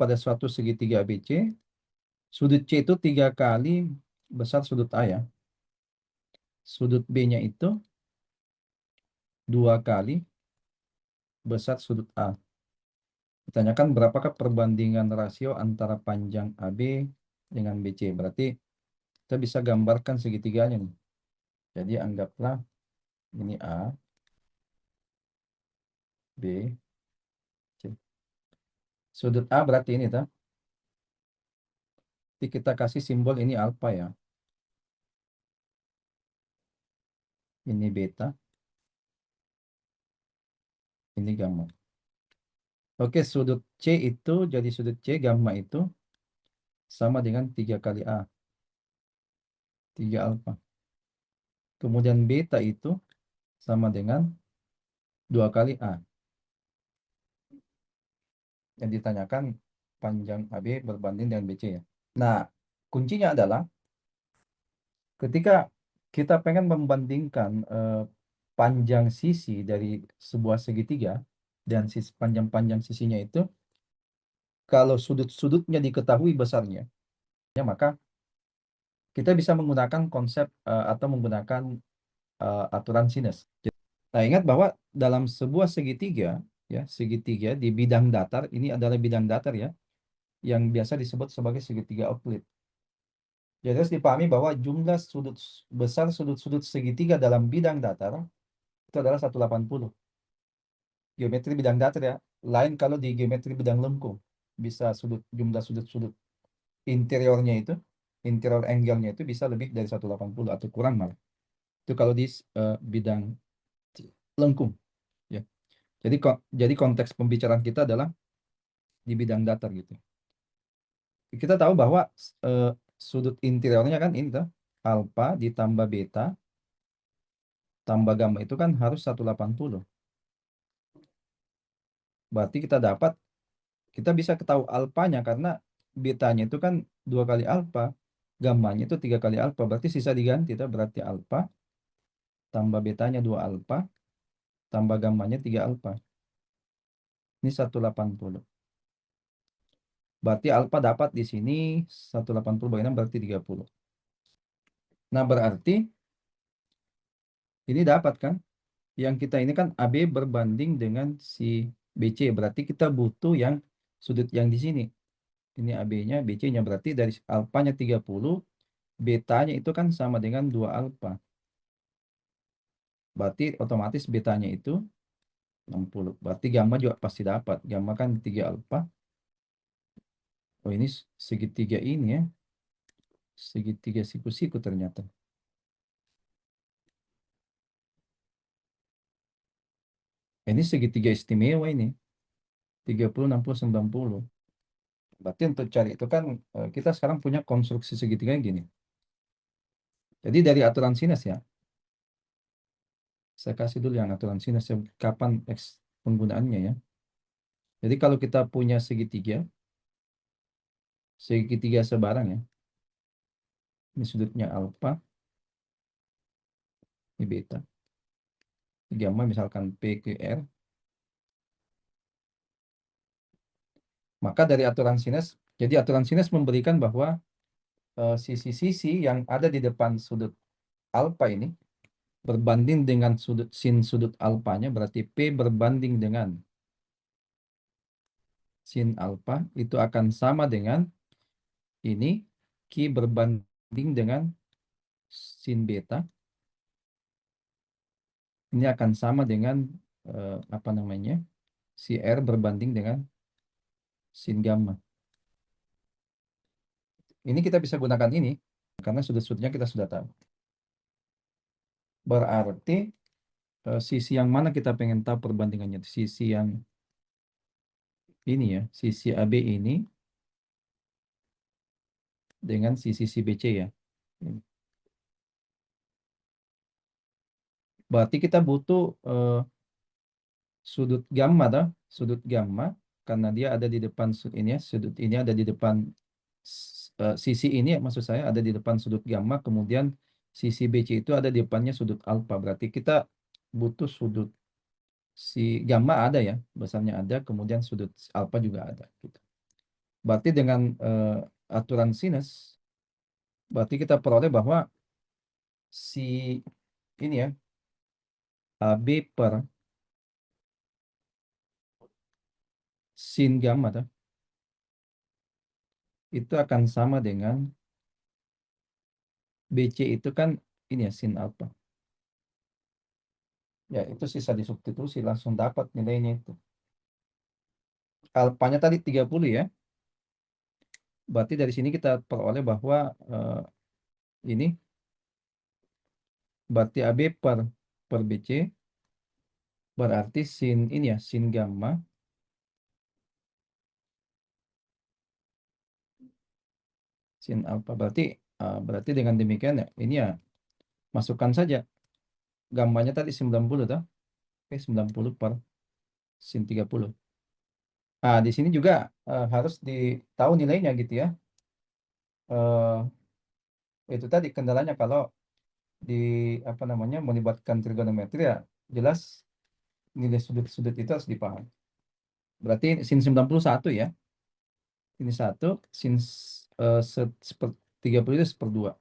pada suatu segitiga ABC, sudut C itu 3 kali besar sudut A ya. Sudut B-nya itu 2 kali besar sudut A. Ditanyakan berapakah perbandingan rasio antara panjang AB dengan BC. Berarti kita bisa gambarkan segitiganya nih. Jadi anggaplah ini A, B, C. Sudut A berarti ini toh. Jadi kita kasih simbol ini alfa ya. Ini beta, ini gamma. Oke, sudut C itu jadi sudut C gamma itu sama dengan 3 kali A, 3 alfa. Kemudian beta itu sama dengan 2 kali A. Yang ditanyakan panjang AB berbanding dengan BC ya. Nah, kuncinya adalah ketika kita pengen membandingkan panjang sisi dari sebuah segitiga dan panjang-panjang sisinya itu, kalau sudut-sudutnya diketahui besarnya, ya maka kita bisa menggunakan konsep atau menggunakan aturan sinus. Nah, ingat bahwa dalam sebuah segitiga, ya segitiga di bidang datar, ini adalah bidang datar ya, yang biasa disebut sebagai segitiga Euclid. Jadi harus dipahami bahwa jumlah sudut besar sudut-sudut segitiga dalam bidang datar itu adalah 180. Geometri bidang datar ya. Lain kalau di geometri bidang lengkung. Bisa jumlah sudut-sudut interiornya itu, interior angle-nya itu bisa lebih dari 180 atau kurang malah. Itu kalau di bidang lengkung ya. Jadi konteks pembicaraan kita adalah di bidang datar gitu. Kita tahu bahwa eh, sudut interiornya kan ini tuh alfa ditambah beta tambah gamma itu kan harus 180. Berarti kita bisa ketahui alfanya karena betanya itu kan 2 kali alfa, gammanya itu 3 kali alfa. Berarti sisa diganti itu berarti alfa tambah betanya 2 alfa tambah gammanya 3 alfa. Ini 180. Berarti alfa dapat di sini 180 bagi 6 berarti 30. Nah, berarti ini dapat kan? Yang kita ini kan AB berbanding dengan si BC. Berarti kita butuh yang sudut yang di sini. Ini AB-nya, BC-nya berarti dari alfanya 30, betanya itu kan sama dengan 2 alfa. Berarti otomatis betanya itu 60. Berarti gamma juga pasti dapat. Gamma kan 3 alfa. Oh, ini segitiga ini ya. Segitiga siku-siku ternyata. Ini segitiga istimewa ini. 30, 60, 90. Berarti untuk cari itu kan kita sekarang punya konstruksi segitiga gini. Jadi dari aturan sinus ya. Saya kasih dulu yang aturan sinus kapan penggunaannya ya. Jadi kalau kita punya segitiga sebarang ya. Ini sudutnya alfa, ini beta. Ini gamma misalkan PQR. Maka dari aturan sinus, jadi aturan sinus memberikan bahwa sisi-sisi yang ada di depan sudut alfa ini berbanding dengan sin sudut alfanya, berarti P berbanding dengan sin alfa itu akan sama dengan ini Q berbanding dengan sin beta. Ini akan sama dengan apa namanya? Si R berbanding dengan sin gamma. Ini kita bisa gunakan ini karena sudut-sudutnya kita sudah tahu. Berarti sisi yang mana kita pengen tahu perbandingannya? Sisi yang ini ya, sisi AB ini dengan sisi BC ya. Berarti kita butuh sudut gamma sudut gamma karena dia ada di depan ini ya, sudut ini ada di depan sisi ini ya, maksud saya ada di depan sudut gamma, kemudian sisi BC itu ada di depannya sudut alfa. Berarti kita butuh sudut si gamma ada ya, besarnya ada, kemudian sudut alfa juga ada gitu. Berarti dengan, aturan sinus, berarti kita peroleh bahwa si ini ya, AB per sin gamma tuh, itu akan sama dengan BC itu kan ini ya, sin alpha. Ya, itu sisa disubstitusi langsung dapat nilainya itu. Alfanya tadi 30 ya. Berarti dari sini kita peroleh bahwa ini berarti AB per BC berarti sin ini ya, sin gamma sin alpha. Berarti dengan demikian ya, ini ya masukkan saja gammanya tadi 90 toh. Oke, 90 per sin 30. Nah, di sini juga harus ditahu nilainya gitu ya. Eh, itu tadi kendalanya kalau di apa namanya melibatkan trigonometri ya jelas nilai sudut-sudut itu harus dipahami. Berarti sin 91 ya. Ini satu sin 30 itu 1/2.